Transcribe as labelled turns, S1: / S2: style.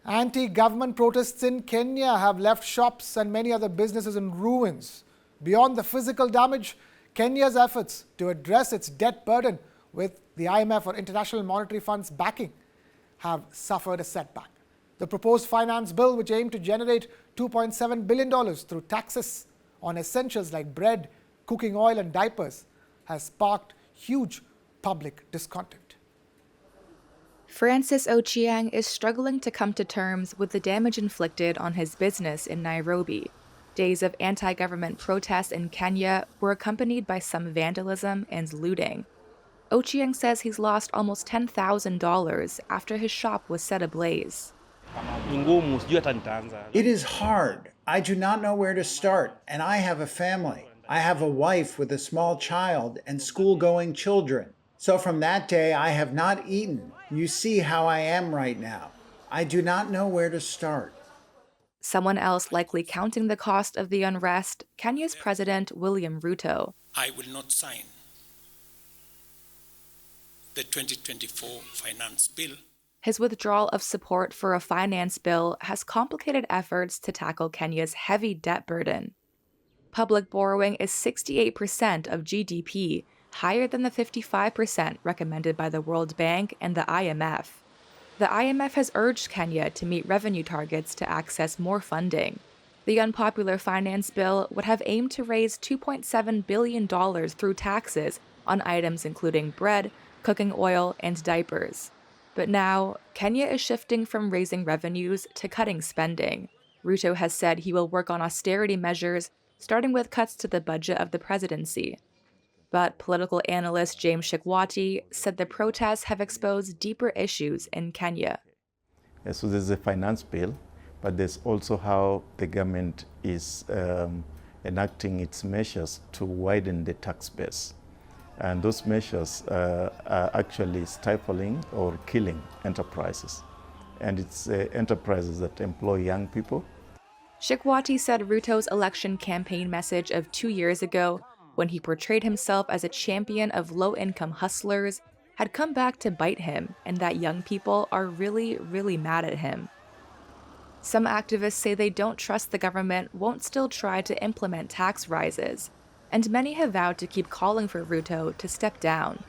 S1: Anti-government protests in Kenya have left shops and many other businesses in ruins. Beyond the physical damage, Kenya's efforts to address its debt burden with the IMF or International Monetary Fund's backing have suffered a setback. The proposed finance bill, which aimed to generate $2.7 billion through taxes on essentials like bread, cooking oil and diapers, has sparked huge public discontent.
S2: Francis Ochieng is struggling to come to terms with the damage inflicted on his business in Nairobi. Days of anti-government protests in Kenya were accompanied by some vandalism and looting. Ochieng says he's lost almost $10,000 after his shop was set ablaze.
S3: It is hard. I do not know where to start, and I have a family. I have a wife with a small child and school-going children. So from that day, I have not eaten. You see how I am right now. I do not know where to start.
S2: Someone else likely counting the cost of the unrest, Kenya's President William Ruto.
S4: I will not sign the 2024 finance bill.
S2: His withdrawal of support for a finance bill has complicated efforts to tackle Kenya's heavy debt burden. Public borrowing is 68% of GDP, higher than the 55% recommended by the World Bank and the IMF. The IMF has urged Kenya to meet revenue targets to access more funding. The unpopular finance bill would have aimed to raise $2.7 billion through taxes on items including bread, cooking oil, and diapers. But now, Kenya is shifting from raising revenues to cutting spending. Ruto has said he will work on austerity measures, starting with cuts to the budget of the presidency. But political analyst James Shikwati said the protests have exposed deeper issues in Kenya.
S5: So there's a finance bill, but there's also how the government is enacting its measures to widen the tax base. And those measures are actually stifling or killing enterprises. And it's enterprises that employ young people.
S2: Shikwati said Ruto's election campaign message of 2 years ago, when he portrayed himself as a champion of low-income hustlers, had come back to bite him, and that young people are really mad at him. Some activists say they don't trust the government won't still try to implement tax rises, and many have vowed to keep calling for Ruto to step down.